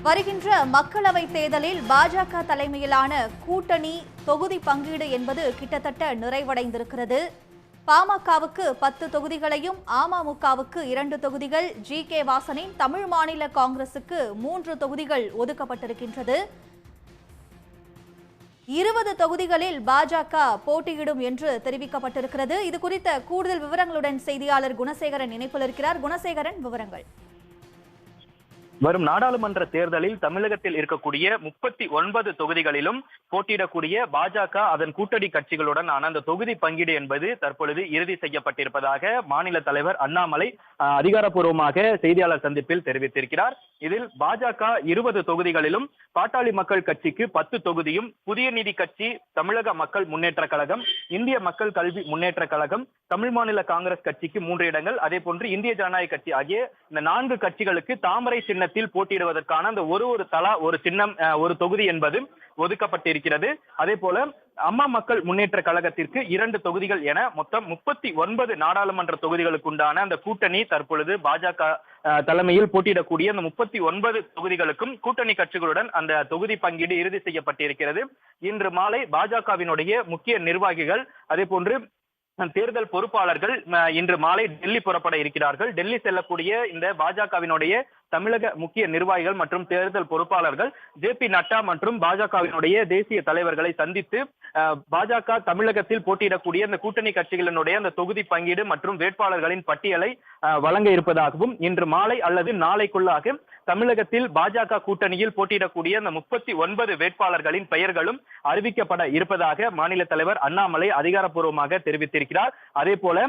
வருகின்ற மக்களவை தேர்தலில் பாஜக தலைமையிலான கூட்டணி தொகுதி பங்கீடு என்பது கிட்டத்தட்ட நிறைவடைந்திருக்கிறது. பாமகவுக்கு 10 தொகுதிகளையும் அமமுகவுக்கு 2 தொகுதிகள், ஜி.கே. வாசனின் தமிழ் மாநில காங்கிரசுக்கு 3 தொகுதிகள் ஒதுக்கப்பட்டிருக்கின்றது. 20 தொகுதிகளில் பாஜக போட்டியிடும் என்று தெரிவிக்கப்பட்டிருக்கிறது. இது குறித்த கூடுதல் விவரங்களுடன் செய்தியாளர் குணசேகரன் இணைப்பில் இருக்கிறார். குணசேகரன், விவரங்கள். வரும் நாடாளுமன்ற தேர்தலில் தமிழகத்தில் இருக்கக்கூடிய 39 தொகுதிகளிலும் போட்டியிடக்கூடிய பாஜக அதன் கூட்டணி கட்சிகளுடன் அந்த தொகுதி பங்கீடு என்பது தற்பொழுது இறுதி செய்யப்பட்டிருப்பதாக மாநில தலைவர் அண்ணாமலை அதிகாரப்பூர்வமாக செய்தியாளர் சந்திப்பில் தெரிவித்திருக்கிறார். இதில் பாஜக 20 தொகுதிகளிலும், பாட்டாளி மக்கள் கட்சிக்கு 10 தொகுதியும், புதிய நீதி கட்சி, தமிழக மக்கள் முன்னேற்ற கழகம், இந்திய மக்கள் கல்வி முன்னேற்ற கழகம், தமிழ் மாநில காங்கிரஸ் கட்சிக்கு 3 இடங்கள், அதே போன்று இந்திய ஜனநாயக கட்சி ஆகிய இந்த 4 கட்சிகளுக்கு தாமரை சின்னத்தில் போட்டியிடுவதற்கான அந்த ஒரு தலா ஒரு சின்னம், ஒரு தொகுதி என்பது ஒதுக்கப்பட்டிருக்கிறது. அதே போல அம்மா மக்கள் முன்னேற்ற கழகத்திற்கு 2 தொகுதிகள் என மொத்தம் 39 நாடாளுமன்ற தொகுதிகளுக்கு உண்டான அந்த கூட்டணி தற்பொழுது பாஜக தலைமையில் போட்டியிடக்கூடிய அந்த 39 தொகுதிகளுக்கும் கூட்டணி கட்சிகளுடன் அந்த தொகுதி பங்கீடு இறுதி செய்யப்பட்டிருக்கிறது. இன்று மாலை பாஜகவினுடைய முக்கிய நிர்வாகிகள், அதே போன்று தேர்தல் பொறுப்பாளர்கள் இன்று மாலை டெல்லி புறப்பட இருக்கிறார்கள். டெல்லி செல்லக்கூடிய இந்த பாஜகவினுடைய தமிழக முக்கிய நிர்வாகிகள் மற்றும் தேர்தல் பொறுப்பாளர்கள் ஜே.பி. நட்டா மற்றும் பாஜகவினுடைய தேசிய தலைவர்களை சந்தித்து பாஜக தமிழகத்தில் போட்டியிடக்கூடிய அந்த கூட்டணி கட்சிகளினுடைய அந்த தொகுதி பங்கீடு மற்றும் வேட்பாளர்களின் பட்டியலை வழங்க இருப்பதாகவும், இன்று மாலை அல்லது நாளைக்குள்ளாக தமிழகத்தில் பாஜக கூட்டணியில் போட்டியிடக்கூடிய அந்த 39 வேட்பாளர்களின் பெயர்களும் அறிவிக்கப்பட இருப்பதாக மாநில தலைவர் அண்ணாமலை அதிகாரப்பூர்வமாக தெரிவித்திருக்கிறார். அதே போல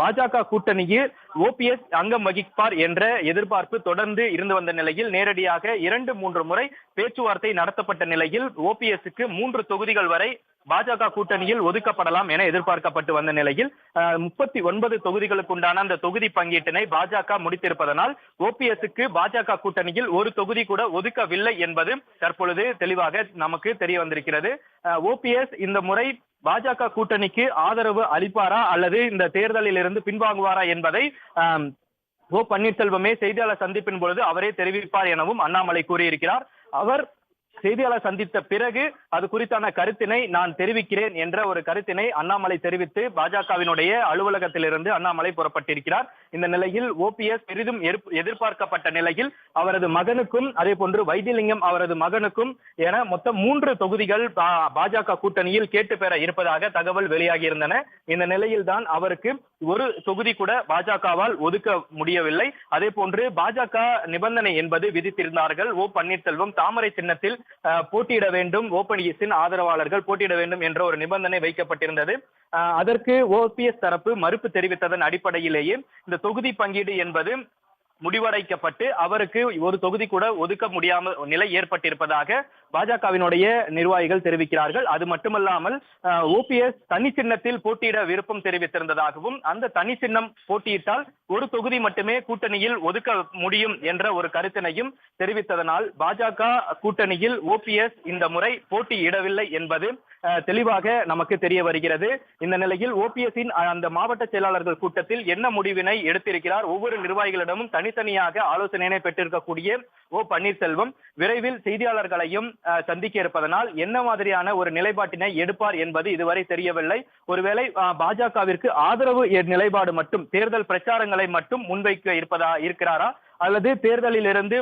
பாஜக கூட்டணியில் ஓபிஎஸ் அங்கம் வகிப்பார் என்ற எதிர்பார்ப்பு தொடர்ந்து இருந்து வந்த நிலையில் நேரடியாக 2-3 முறை பேச்சுவார்த்தை நடத்தப்பட்ட நிலையில் ஓபிஎஸ்க்கு 3 தொகுதிகள் வரை பாஜக கூட்டணியில் ஒதுக்கப்படலாம் என எதிர்பார்க்கப்பட்டு வந்த நிலையில் 39 தொகுதிகளுக்கு உண்டான அந்த தொகுதி பங்கீட்டினை பாஜக முடித்திருப்பதனால் ஓபிஎஸ்க்கு பாஜக கூட்டணியில் ஒரு தொகுதி கூட ஒதுக்கவில்லை என்பது தற்பொழுது தெளிவாக நமக்கு தெரிய வந்திருக்கிறது. ஓபிஎஸ் இந்த முறை பாஜக கூட்டணிக்கு ஆதரவு அளிப்பாரா அல்லது இந்த தேர்தலில் இருந்து பின்வாங்குவாரா என்பதை ஓ பன்னீர்செல்வமே செய்தியாளர் சந்திப்பின் பொழுது அவரே தெரிவிப்பார் எனவும் அண்ணாமலை கூறியிருக்கிறார். அவர் செய்தியாளர் சந்தித்த பிறகு அது குறித்தான கருத்தினை நான் தெரிவிக்கிறேன் என்ற ஒரு கருத்தினை அண்ணாமலை தெரிவித்து பாஜகவினுடைய அலுவலகத்திலிருந்து அண்ணாமலை புறப்பட்டிருக்கிறார். இந்த நிலையில் ஓபிஎஸ் பெரிதும் எதிர்பார்க்கப்பட்ட நிலையில் அவரது மகனுக்கும், அதே போன்று வைத்திலிங்கம் அவரது மகனுக்கும் என மொத்தம் 3 தொகுதிகள் பாஜக கூட்டணியில் கேட்டு பெற இருப்பதாக தகவல் வெளியாகி இருந்தன. இந்த நிலையில் தான் அவருக்கு ஒரு தொகுதி கூட பாஜகவால் ஒதுக்க முடியவில்லை. அதே போன்று பாஜக நிபந்தனை என்பது விதித்திருந்தார்கள். ஓ பன்னீர்செல்வம் தாமரை சின்னத்தில் போட்டியிட வேண்டும், ஓபிஎஸ்ஸின் ஆதரவாளர்கள் போட்டியிட வேண்டும் என்ற ஒரு நிபந்தனை வைக்கப்பட்டிருந்தது. அதற்கு ஓபிஎஸ் தரப்பு மறுப்பு தெரிவித்ததன் அடிப்படையிலேயே இந்த தொகுதி பங்கீடு என்பது முடிவடைக்கப்பட்டு அவருக்கு ஒரு தொகுதி கூட ஒதுக்க முடியாமல் நிலை ஏற்பட்டிருப்பதாக பாஜகவினுடைய நிர்வாகிகள் தெரிவிக்கிறார்கள். அது மட்டுமல்லாமல் ஓபிஎஸ் தனி சின்னத்தில் போட்டியிட விருப்பம் தெரிவித்திருந்ததாகவும், அந்த தனி சின்னம் போட்டியிட்டால் ஒரு தொகுதி மட்டுமே கூட்டணியில் ஒதுக்க முடியும் என்ற ஒரு கருத்தினையும் தெரிவித்ததனால் பாஜக கூட்டணியில் ஓபிஎஸ் இந்த முறை போட்டியிடவில்லை என்பது தெளிவாக நமக்கு தெரிய வருகிறது. இந்த நிலையில் ஓபிஎஸ்ஸின் அந்த மாவட்ட செயலாளர்கள் கூட்டத்தில் என்ன முடிவினை எடுத்திருக்கிறார், ஒவ்வொரு நிர்வாகிகளிடமும் தனித்தனியாக ஆலோசனை பெற்றிருக்கக்கூடிய ஓ பன்னீர்செல்வம் விரைவில் செய்தியாளர்களையும் சந்திக்க இருப்பதனால் என்ன மாதிரியான ஒரு நிலைப்பாட்டினை எடுப்பார் என்பது இதுவரை தெரியவில்லை. ஒருவேளை பாஜகவிற்கு ஆதரவு நிலைப்பாடு மட்டும், தேர்தல் பிரச்சாரங்களை மட்டும் முன்வைக்க இருக்கிறாரா அல்லது தேர்தலில் இருந்து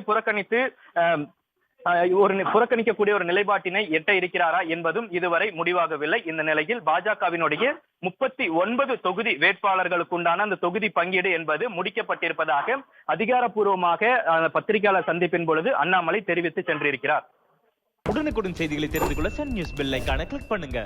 புறக்கணிக்கக்கூடிய ஒரு நிலைப்பாட்டினை எட்ட இருக்கிறாரா என்பதும் இதுவரை முடிவாகவில்லை. இந்த நிலையில் பாஜகவினுடைய 39 தொகுதி வேட்பாளர்களுக்கு உண்டான அந்த தொகுதி பங்கீடு என்பது முடிக்கப்பட்டிருப்பதாக அதிகாரப்பூர்வமாக பத்திரிகையாளர் சந்திப்பின் பொழுது அண்ணாமலை தெரிவித்து சென்றிருக்கிறார். உடனுக்குடன் செய்திகளை தெரிந்து கொள்ள சன் நியூஸ் பெல் ஐகானை கிளிக் பண்ணுங்க.